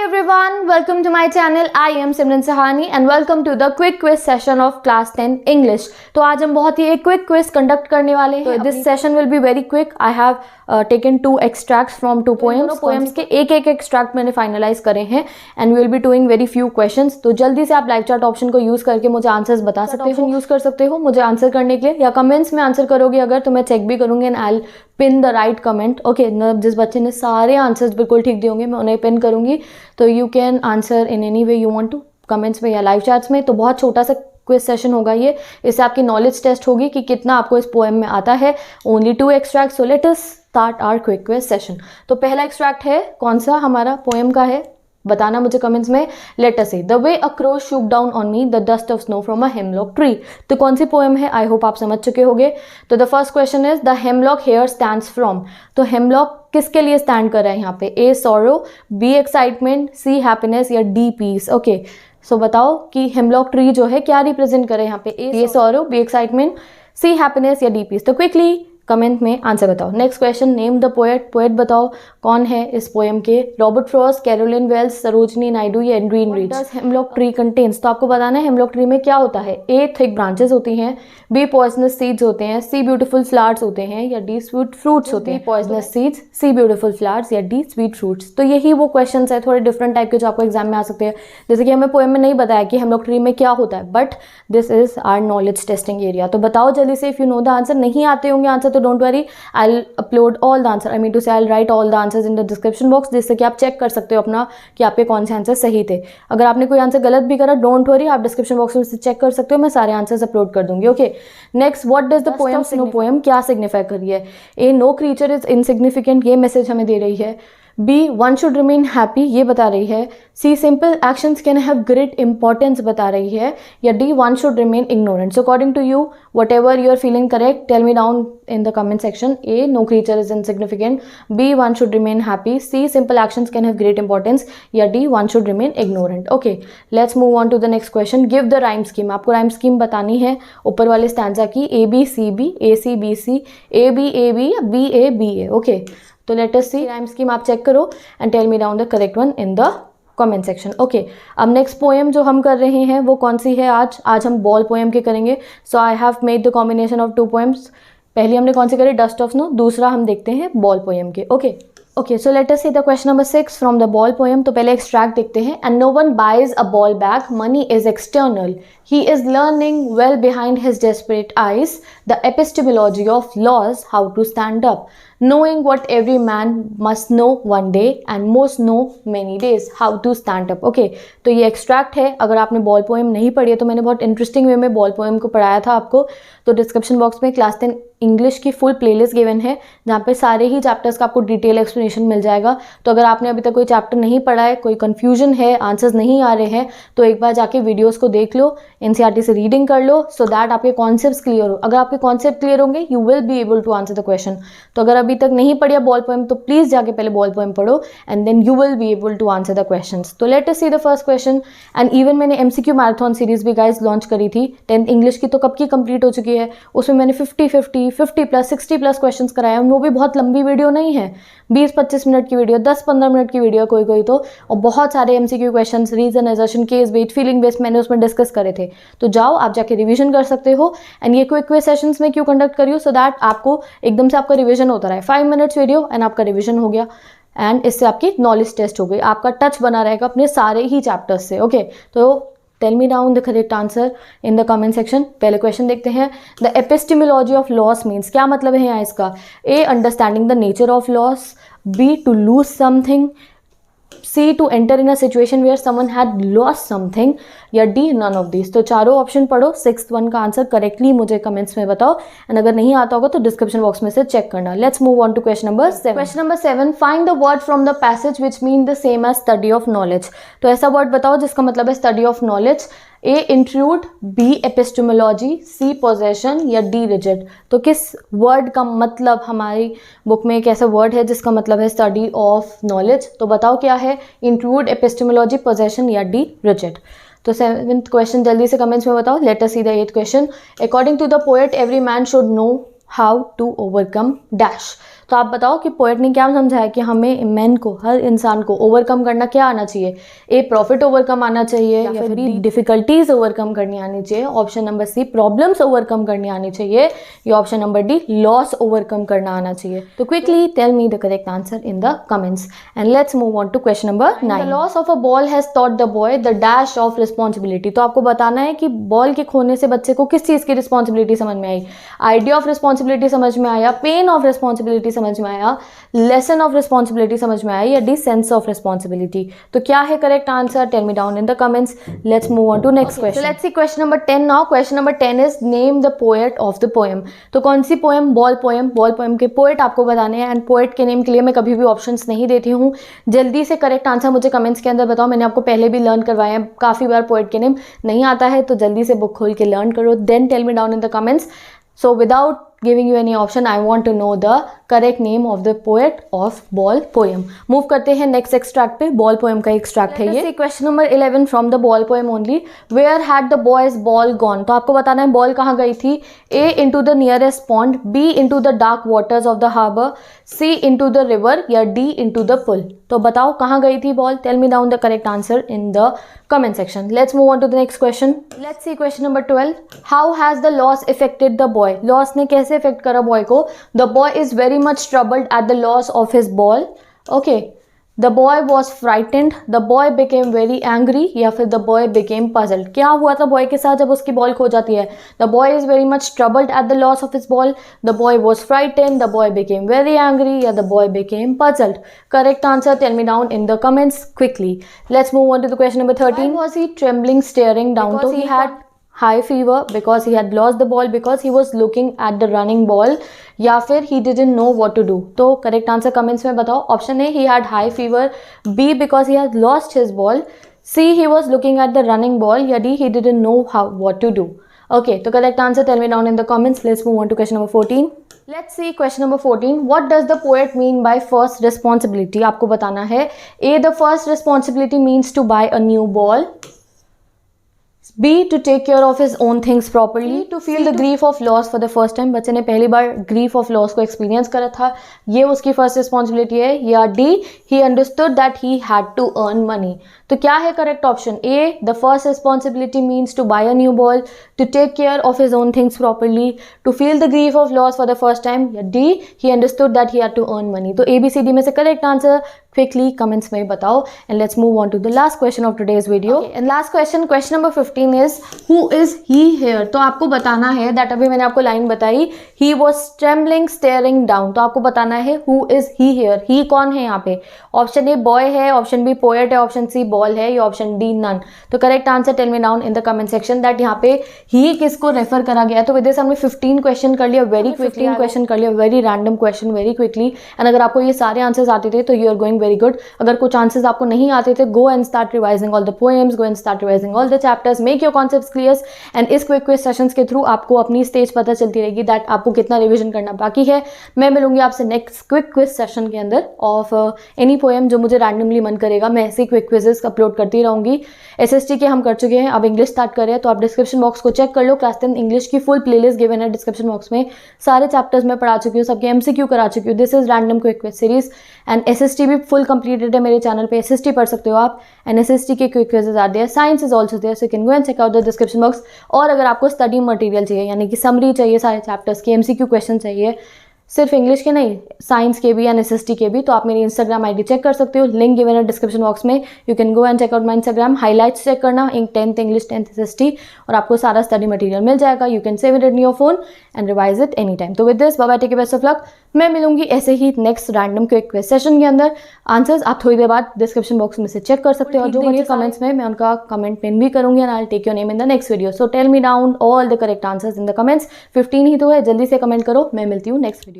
everyone, welcome to my channel. I am Simran Sahani and welcome to the quick quiz session of class 10 English. तो आज हम बहुत ही एक quick quiz conduct करने वाले हैं. तो this session will be very quick. I have taken 2 extracts from 2 poems. Poems के एक एक्सट्रैक्ट मैंने फाइनलाइज करे हैं and we will be doing very few questions. तो जल्दी से आप लाइव चैट ऑप्शन को यूज करके मुझे आंसर्स बता सकते हो. यूज कर सकते हो मुझे आंसर करने के लिए, या कमेंट्स में आंसर करोगे अगर तो मैं चेक भी करूंगी and I will pin the right comment. Okay, जिस बच्चे ने सारे आंसर्स बिल्कुल ठीक दिए होंगे मैं उन्हें पिन करूंगी. तो you can answer in any way you want to, comments में या लाइव चैट्स में. तो बहुत छोटा सा क्विज सेशन होगा ये. इससे आपकी नॉलेज टेस्ट होगी कि कितना आपको इस पोएम में आता है. Only 2 extracts. So let us start our quick quiz session. तो पहला एक्सट्रैक्ट है, कौन सा हमारा पोएम का है बताना मुझे कमेंट्स में. लेट अस से the way a crow shook down on me the dust of snow from a hemlock tree. तो कौन सी पोएम है, आई होप आप समझ चुके होंगे. तो the first question is the hemlock here stands from. तो हेमलॉक किसके लिए स्टैंड कर रहा है यहाँ पे. A sorrow, B excitement, C happiness या डी पीस. ओके, सो बताओ कि हेमलॉक ट्री जो है क्या रिप्रेजेंट करे यहाँ पे. A sorrow, B excitement, C happiness या डी पीस. तो क्विकली कमेंट में आंसर बताओ. Next question, name the poet. Poet बताओ कौन है इस पोएम के. Robert Frost, Caroline Wells, Sarojini Naidu या green reach. Hemlock tree contents. तो आपको बताना है हेमलॉक ट्री में क्या होता है. ए थिक ब्रांचेस होती हैं, बी पॉइजनस सीड्स होते हैं, सी ब्यूटीफुल फ्लावर्स होते हैं या डी स्वीट फ्रूट्स होते हैं. पॉइजनस सीड्स, सी ब्यूटीफुल फ्लावर्स या डी स्वीट फ्रूट्स. तो यही वो क्वेश्चन है थोड़े डिफरेंट टाइप के जो आपको एग्जाम में आ सकते हैं. जैसे कि हमें पोएम में नहीं बताया कि हेमलॉक ट्री में क्या होता है, but this is our knowledge testing area. तो बताओ जल्दी से if you know the answer. नहीं आते होंगे आंसर तो don't worry, I'll upload all the answer. I mean to say I'll write all the answers in the description box, जिससे कि आप चेक कर सकते हो अपना कि आपके कौन से आंसर सही थे. अगर आपने कोई आंसर गलत भी करा डोंट वरी, आप डिस्क्रिप्शन बॉक्स में से चेक कर सकते हो. मैं सारे आंसर्स अपलोड कर दूंगी. Okay, next, what does the poem no poem क्या सिग्निफाई कर रही है. A no creature is insignificant, ये मैसेज हमें दे रही है. B one should remain happy, ये बता रही है. C simple actions can have great importance बता रही है. या D one should remain ignorant. So according to you whatever you are feeling correct tell me down in the comment section. A no creature is insignificant, B one should remain happy, C simple actions can have great importance या D one should remain ignorant. Okay, let's move on to the next question. Give the rhyme scheme. आपको rhyme scheme बतानी है ऊपर वाले stanza की. A B C B, A C B C, A B A B, B A B A. Okay, तो let us see rhyme scheme. आप check करो and tell me down the correct one in the comment section. Okay, अब next poem जो हम कर रहे हैं वो कौन सी है. आज हम बॉल पोएम के करेंगे. So I have made the combination of 2 poems. पहली हमने कौन सी करी, डस्ट ऑफ स्नो. दूसरा हम देखते हैं बॉल पोएम के. Okay, so let us see the question number 6 from the ball poem. तो पहले एक्सट्रैक्ट देखते हैं. And no one buys a ball bag, money is external, he is learning well behind his desperate eyes the epistemology of laws, how to stand up, knowing what every man must know one day and most know many days, how to stand up. Okay, तो ये extract है. अगर आपने ball poem नहीं पढ़ी है तो मैंने बहुत इंटरेस्टिंग वे में बॉल पोएम को पढ़ाया था आपको. तो डिस्क्रिप्शन बॉक्स में क्लास 10 इंग्लिश की फुल प्लेलिस्ट गिवन है जहाँ पे सारे ही चैप्टर्स का आपको डिटेल एक्सप्लेनेशन मिल जाएगा. तो अगर आपने अभी तक कोई चैप्टर नहीं पढ़ा है, कोई कन्फ्यूजन है, आंसर्स नहीं आ रहे हैं, तो एक बार जाके वीडियोज़ को देख लो, एनसीईआरटी से रीडिंग कर लो, सो दैट आपके कॉन्सेप्ट्स क्लियर हो. अगर आपके कॉन्सेप्ट क्लियर होंगे you will be able to answer the question. तो अगर अभी तक नहीं पढ़िया बॉल पोएम तो प्लीज़ जाके पहले बॉल पोएम पढ़ो and then you will be able to answer the questions. तो let us see the first question. And even मैंने एमसीक्यू मैराथन सीरीज भी गाइज लॉन्च करी थी. 10th इंग्लिश की तो कब की कंप्लीट हो चुकी है. उसमें मैंने 50 प्लस 60 प्लस क्वेश्चंस कराया. वो भी बहुत लंबी वीडियो नहीं है, 20-25 मिनट की वीडियो, 10-15 मिनट की वीडियो कोई तो. और बहुत सारे MCQ questions, reason, assertion, case based, feeling based मैंने उसमें डिस्कस करे थे. तो जाओ आप जाके रिवीजन कर सकते हो. एंड ये क्विक क्विज सेशंस में क्यों कंडक्ट करी हो, सो दैट आपको एकदम से आपका रिवीजन होता रहे. 5 मिनट्स वीडियो एंड आपका रिवीजन हो गया एंड इससे आपकी नॉलेज टेस्ट हो गई. आपका टच बना रहेगा अपने सारे ही चैप्टर्स से. ओके, तो tell me down the correct answer in the comment section. पहले क्वेश्चन देखते हैं. The epistemology of loss means, क्या मतलब है यहाँ इसका. A understanding the nature of loss, B to lose something, C to enter in a situation where someone had lost something, या D none of these. तो चारों ऑप्शन पढ़ो. 6th one का आंसर करेक्टली मुझे कमेंट्स में बताओ and अगर नहीं आता होगा तो डिस्क्रिप्शन बॉक्स में से चेक करना. Let's move on to question number 7. Question number 7, find the word from the passage which mean the same as study of knowledge. तो ऐसा वर्ड बताओ जिसका मतलब है study of knowledge. A intrude, B epistemology, C possession या D rigid. तो किस word का मतलब हमारी बुक में एक ऐसा वर्ड है जिसका मतलब है स्टडी ऑफ नॉलेज. तो बताओ क्या है, इंट्रूड, एपिस्टेमोलॉजी, पोजेशन या डी रिजिड. तो 7th क्वेश्चन जल्दी से कमेंट्स में बताओ. Let us see the 8th question. According to the poet every man should know how to overcome dash. तो आप बताओ कि पोएट ने क्या समझाया कि हमें मैन को, हर इंसान को ओवरकम करना क्या आना चाहिए? ए, प्रॉफिट ओवरकम आना चाहिए, या फिर बी, डिफिकल्टीज ओवरकम करनी आनी चाहिए, option number C, problems overcome करनी आनी चाहिए, या option number D, loss overcome करना आना चाहिए? तो quickly tell me the correct answer in the comments and let's move on to question number 9. The loss of a ball has taught the boy the dash of responsibility. तो आपको बताना है कि ball के खोने से बच्चे को किस चीज़ की रिस्पॉन्सिबिलिटी समझ में आई? आइडिया ऑफ रिस्पॉन्सिबिलिटी समझ में आया, पेन ऑफ रिस्पॉन्सिबिलिटी समझ में आया, लेसन ऑफ रिस्पॉन्सिबिलिटी समझ में आया, या डी, सेंस ऑफ रिस्पॉन्सिबिलिटी? तो क्या है correct answer? Tell me down in the comments. Let's move on to next question. Let's see question number 10 now. Question number 10 is name the poet of the poem. तो कौन सी poem? Ball poem. Ball poem के poet आपको बताने हैं, and poet के name के लिए मैं कभी भी ऑप्शंस नहीं देती हूँ. जल्दी से करेक्ट आंसर मुझे कमेंट्स के अंदर बताओ. मैंने आपको पहले भी लर्न करवाया है काफ़ी बार, पोएट के नेम नहीं आता है तो जल्दी से बुक खोल के लर्न करो, then tell me down in the comments. So without giving you any option, I want to know the correct name of the poet of Ball poem. Move करते हैं next extract पे. Ball poem का extract है ये. Let's see question number 11 from the Ball poem only. Where had the boy's ball gone? तो आपको बताना है बॉल कहाँ गई थी. A, into the nearest pond, B, into the dark waters of the harbor, C, into the river, या D, into the pool? तो बताओ कहाँ गई थी ball? Tell me down the correct answer in the comment section. Let's move on to the next question. Let's see question number 12. How has the loss affected the boy? Loss ने कैसे effect करा boy को? The boy is very much troubled at the loss of his ball. Okay, the boy was frightened, the boy became very angry, या फिर the boy became puzzled? क्या हुआ था boy के साथ जब उसकी बॉल खो जाती है? The boy is very much troubled at the loss of his ball, the boy was frightened, the boy became very angry, या the boy became puzzled? Correct answer tell me down in the comments quickly. Let's move on to the question number 13. Was he trembling staring down? तो he had high fever because he had lost the ball, because he was looking at the running ball, या फिर he didn't know what to do? तो correct answer comments में बताओ. Option A, he had high fever, B, because he had lost his ball, C, he was looking at the running ball, या D, he didn't know what to do? Okay, तो correct answer tell me down in the comments. Let's move on to question number 14. Let's see question number 14. What does the poet mean by first responsibility? आपको बताना है. A, the first responsibility means to buy a new ball, B, to take care of his own things properly, to feel the grief of loss for the first time. बच्चे ने पहली बार grief of loss को experience करा था, ये उसकी first responsibility है, या D, he understood that he had to earn money? तो क्या है correct option? A, the first responsibility means to buy a new ball, to take care of his own things properly, to feel the grief of loss for the first time, या D, he understood that he had to earn money? तो A, B, C, D में से correct answer quickly comments में बताओ. And let's move on to the last question of today's video. And last question, question number 15 is who is he here? तो आपको बताना है that, अभी मैंने आपको लाइन बताई, he was trembling staring down. तो आपको बताना है who is he here. He कौन है यहाँ पे? ऑप्शन ए बॉय है, ऑप्शन बी पोएट है, ऑप्शन सी बॉल है, या ऑप्शन डी नन? तो correct answer tell me down in the comment section that यहाँ पे ही किसको रेफर करा गया. तो विद दिस हमने 15 क्वेश्चन कर लिया, वेरी क्विकली क्वेश्चन कर लिया, very random question, very quickly. And अगर आपको ये सारे आंसर्स आते थे तो you are going very good. अगर कुछ आंसर्स आपको नहीं आते थे, go and start revising all the poems, go and start revising all the chapters, make your concepts clear. And इस क्विक क्विज सेशंस के थ्रू आपको अपनी स्टेज पता चलती रहेगी दैट आपको कितना रिवीजन करना बाकी है. मैं मिलूंगी आपसे नेक्स्ट क्विक क्विज सेशन के अंदर ऑफ एनी पोएम जो मुझे रैंडमली मन करेगा. मैं ऐसे क्विक क्विजेस अपलोड करती रहूंगी. एसएसटी के हम कर चुके हैं, अब इंग्लिश स्टार्ट कर रहे हैं, तो आप डिस्क्रिप्शन बॉक्स को चेक कर लो. क्लास 10 इंग्लिश की फुल प्लेलिस्ट गिवन है डिस्क्रिप्शन बॉक्स में. सारे चैप्टर्स मैं पढ़ा चुकी हूँ, सबके एमसीक्यू करा चुकी हूँ. This is random quick quiz series. And SST भी फुल कंप्लीटेड है मेरे चैनल पे, एसएसटी पढ़ सकते हो आप. एंड एसएसटी के quick quizzes are there, science is also there, so you can go and check out the description box. और अगर आपको स्टडी मटेरियल चाहिए, यानी कि समरी चाहिए सारे चैप्टर्स की, एमसीक्यू क्वेश्चन चाहिए, सिर्फ इंग्लिश के नहीं, साइंस के भी एंड एसएसटी के भी, तो आप मेरी इंस्टाग्राम आईडी चेक कर सकते हो. लिंक गिवन है डिस्क्रिप्शन बॉक्स में. You can go and check out my Instagram. Highlights check करना, 10th इंग्लिश, 10th एसएसटी, और आपको सारा स्टडी मटेरियल मिल जाएगा. You can save it in your phone and revise it any time. तो with this bye bye, take best of luck. मैं मिलूंगी ऐसे ही next random quick quiz session के अंदर. आंसर्स आप थोड़ी देर बाद डिस्क्रिप्शन बॉक्स में से चेक कर सकते हो, और जो मुझे कमेंट्स में मैं उनका कमेंट पिन भी करूंगी. And I will take your name in the next video. So tell me down all the correct answers in the comments. 15 ही तो है, जल्दी से कमेंट करो. मैं मिलती हूँ नेक्स्ट वीडियो.